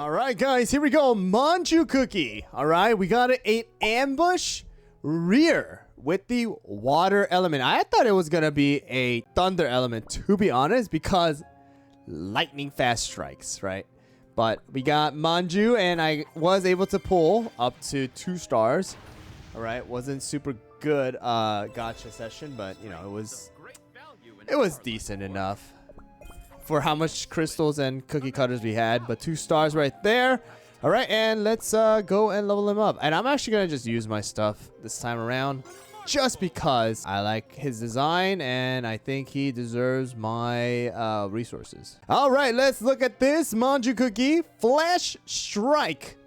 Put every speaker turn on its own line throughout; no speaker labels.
All right, guys, here we go. Manju cookie. All right, we got an ambush rear with the water element. I thought it was going to be a thunder element, to be honest, because lightning fast strikes, right? But we got Manju, and I was able to pull up to 2 stars. All right, wasn't super good gotcha session, but, you know, it was decent enough for how much crystals and cookie cutters we had. But 2 stars right there. All right, and let's go and level him up. And I'm actually going to just use my stuff this time around just because I like his design and I think he deserves my resources. All right, let's look at this Manju cookie. Flash Strike.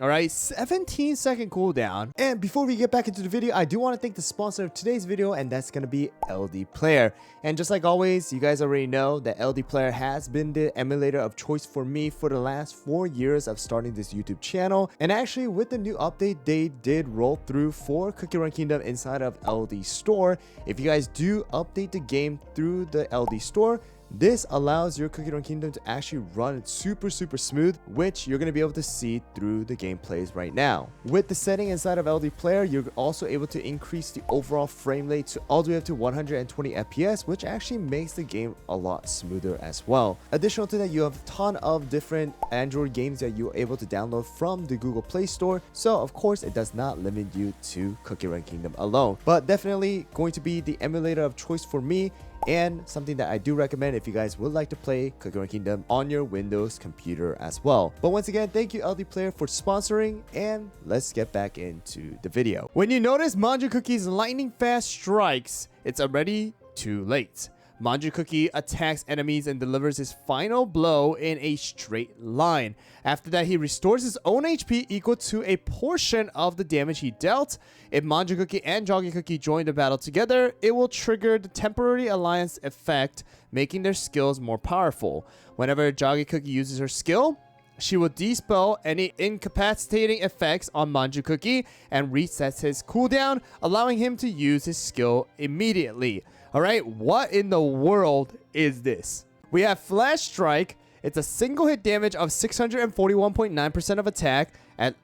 All right, 17-second cooldown. And before we get back into the video, I do want to thank the sponsor of today's video, and that's going to be LD Player. And just like always, you guys already know that LD Player has been the emulator of choice for me for the last 4 years of starting this YouTube channel. And actually, with the new update, they did roll through for Cookie Run Kingdom inside of LD Store. If you guys do update the game through the LD Store, this allows your Cookie Run Kingdom to actually run super smooth, which you're going to be able to see through the gameplays right now. With the setting inside of LD Player, you're also able to increase the overall frame rate to all the way up to 120 FPS, which actually makes the game a lot smoother as well. Additional to that, you have a ton of different Android games that you're able to download from the Google Play Store. So of course, it does not limit you to Cookie Run Kingdom alone, but definitely going to be the emulator of choice for me, and something that I do recommend if you guys would like to play Cookie Run Kingdom on your Windows computer as well. But once again, thank you LD Player for sponsoring, and let's get back into the video. When you notice Manju Cookie's lightning fast strikes, it's already too late. Manju Cookie attacks enemies and delivers his final blow in a straight line. After that, he restores his own HP equal to a portion of the damage he dealt. If Manju Cookie and Joggy Cookie join the battle together, it will trigger the temporary alliance effect, making their skills more powerful. Whenever Joggy Cookie uses her skill, she will dispel any incapacitating effects on Manju Cookie and resets his cooldown, allowing him to use his skill immediately. Alright, what in the world is this? We have Flash Strike. It's a single hit damage of 641.9% of attack at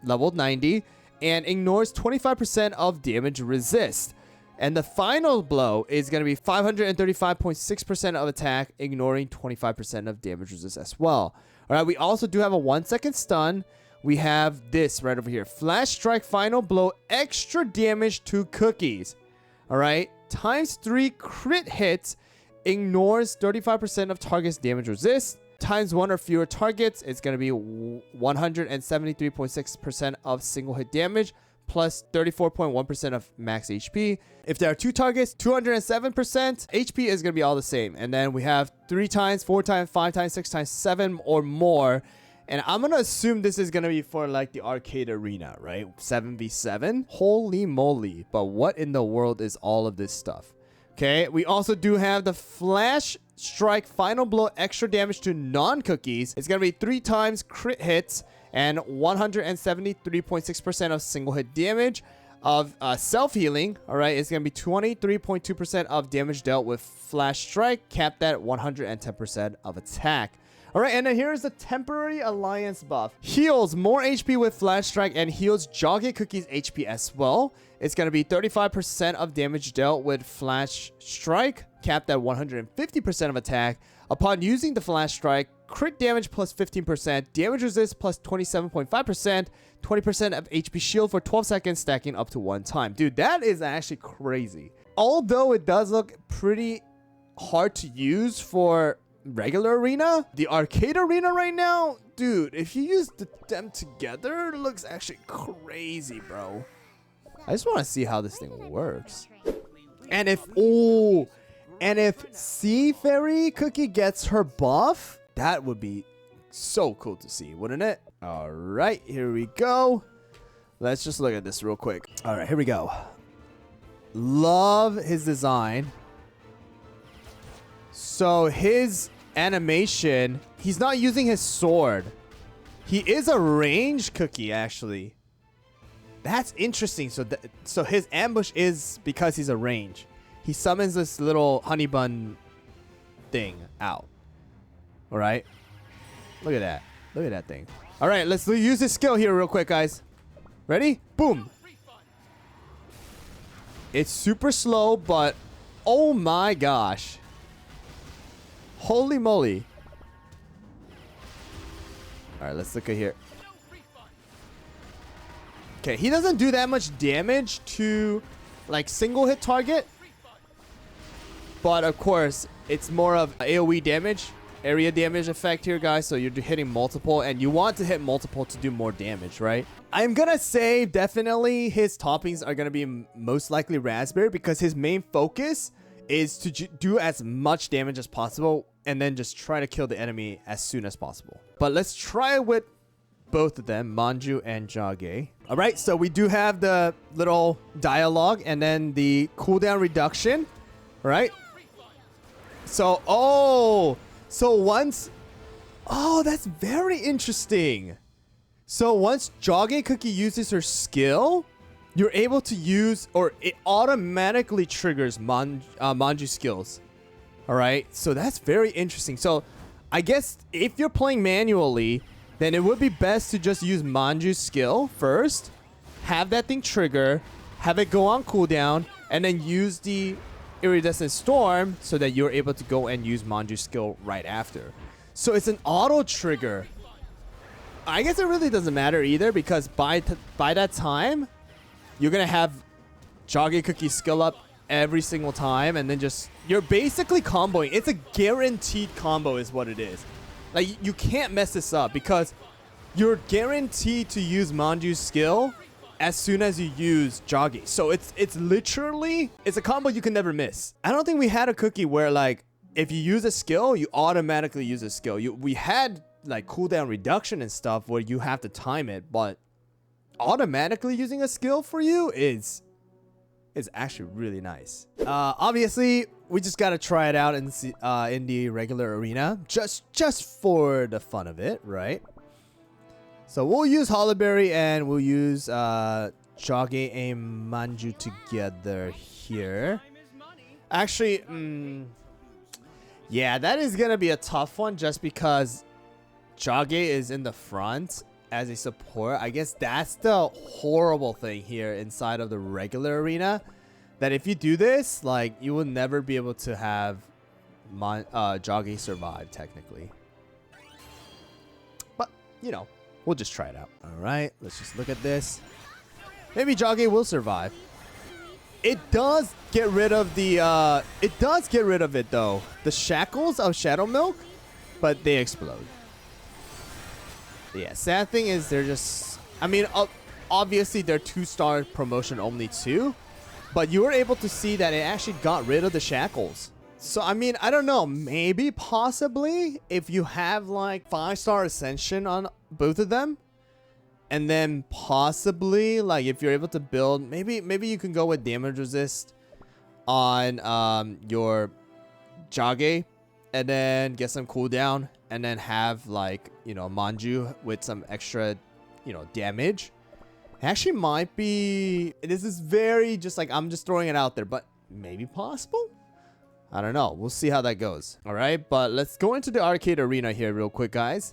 level 90 and ignores 25% of damage resist. And the final blow is going to be 535.6% of attack, ignoring 25% of damage resist as well. Alright, we also do have a 1-second stun. We have this right over here. Flash Strike Final Blow, extra damage to cookies. Alright, times 3 crit hits, ignores 35% of target's damage resist. Times 1 or fewer targets, it's going to be 173.6% of single hit damage, plus 34.1% of max HP. If there are 2 targets, 207%. HP is going to be all the same. And then we have 3 times, 4 times, 5 times, 6 times, 7 or more. And I'm going to assume this is going to be for like the arcade arena, right? 7v7. Holy moly. But what in the world is all of this stuff? Okay, we also do have the Flash Strike Final Blow, extra damage to non-cookies. It's going to be 3 times crit hits and 173.6% of single hit damage of self-healing. All right, it's going to be 23.2% of damage dealt with Flash Strike, capped at 110% of attack. All right, and then here's the temporary alliance buff. Heals more HP with Flash Strike and heals Joggy Cookie's HP as well. It's going to be 35% of damage dealt with Flash Strike, capped at 150% of attack. Upon using the Flash Strike, crit damage plus 15%, damage resist plus 27.5%, 20% of HP shield for 12 seconds, stacking up to 1 time. Dude, that is actually crazy. Although it does look pretty hard to use for regular arena, the arcade arena right now, dude, if you use them together, it looks actually crazy, bro. I just want to see how this thing works. And if Sea Fairy Cookie gets her buff, that would be so cool to see, wouldn't it? All right, here we go. Let's just look at this real quick. All right, here we go. Love his design. So his animation, he's not using his sword. He is a ranged cookie, actually. That's interesting. So his ambush is because he's a range. He summons this little honey bun thing out. All right. Look at that. Look at that thing. All right, let's use this skill here real quick, guys. Ready? Boom. It's super slow, but oh my gosh. Holy moly. All right, let's look at here. Okay, he doesn't do that much damage to like single hit target. But of course, it's more of AoE damage, area damage effect here, guys. So you're hitting multiple, and you want to hit multiple to do more damage, right? I'm gonna say definitely his toppings are gonna be most likely raspberry, because his main focus is to do as much damage as possible and then just try to kill the enemy as soon as possible. But let's try it with both of them, Manju and Jage. All right, so we do have the little dialogue and then the cooldown reduction, right? So, that's very interesting. So once Jage Cookie uses her skill, you're able to use, or it automatically triggers Manju skills. All right, so that's very interesting. So I guess if you're playing manually, then it would be best to just use Manju's skill first, have that thing trigger, have it go on cooldown, and then use the Iridescent Storm so that you're able to go and use Manju's skill right after. So it's an auto trigger. I guess it really doesn't matter either, because by that time, you're going to have Jage Cookie's skill up every single time, and then you're basically comboing. It's a guaranteed combo is what it is. Like, you can't mess this up, because you're guaranteed to use Manju's skill as soon as you use Jage. So it's a combo you can never miss. I don't think we had a cookie where, like, if you use a skill, you automatically use a skill. We had like cooldown reduction and stuff where you have to time it, but automatically using a skill for you is actually really nice. Obviously, we just gotta try it out in the regular arena, just for the fun of it, right? So we'll use Hollyberry and we'll use Jage and Manju together here. Actually, yeah, that is gonna be a tough one, just because Jage is in the front as a support. I guess that's the horrible thing here inside of the regular arena, that if you do this, like, you will never be able to have Jage survive technically. But, you know, we'll just try it out. All right, let's just look at this. Maybe Jage will survive. It does get rid of the it though, the shackles of Shadow Milk, but they explode. Yeah, sad thing is they're just, I mean, obviously they're 2-star promotion only too, but you were able to see that it actually got rid of the shackles. So I mean, I don't know, maybe possibly if you have like 5-star ascension on both of them, and then possibly like if you're able to build, maybe you can go with damage resist on your Jage, and then get some cooldown, and then have, like, you know, Manju with some extra, you know, damage. Actually might be, this is very just like, I'm just throwing it out there, but maybe possible? I don't know. We'll see how that goes. All right, but let's go into the arcade arena here real quick, guys.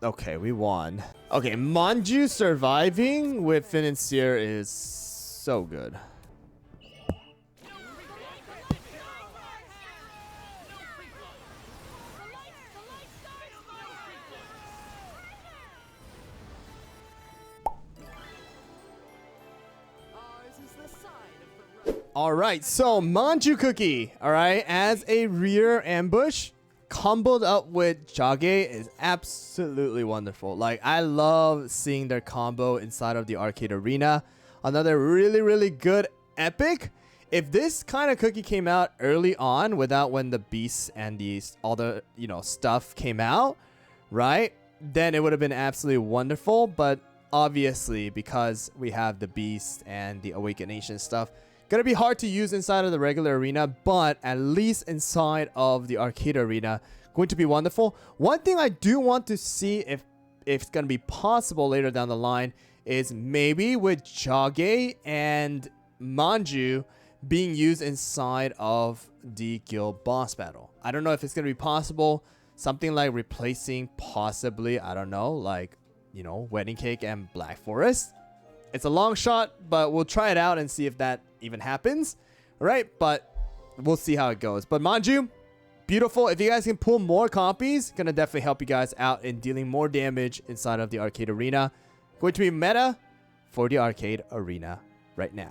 Okay, we won. Okay, Manju surviving with Financier is so good. All right, so Manju Cookie, all right, as a rear ambush, comboed up with Jage is absolutely wonderful. Like, I love seeing their combo inside of the arcade arena. Another really good epic. If this kind of cookie came out early on, without when the beasts and these all the, you know, stuff came out, right, then it would have been absolutely wonderful. But obviously, because we have the beast and the awakenation stuff, gonna be hard to use inside of the regular arena, but at least inside of the arcade arena, Going to be wonderful. One thing I do want to see if it's going to be possible later down the line is maybe with Jage and Manju being used inside of the guild boss battle. I don't know if it's going to be possible. Something like replacing possibly, I don't know, like, you know, Wedding Cake and Black Forest. It's a long shot, but we'll try it out and see if that even happens. All right, but we'll see how it goes. But Manju, beautiful. If you guys can pull more copies, gonna definitely help you guys out in dealing more damage inside of the arcade arena. Going to be meta for the arcade arena right now.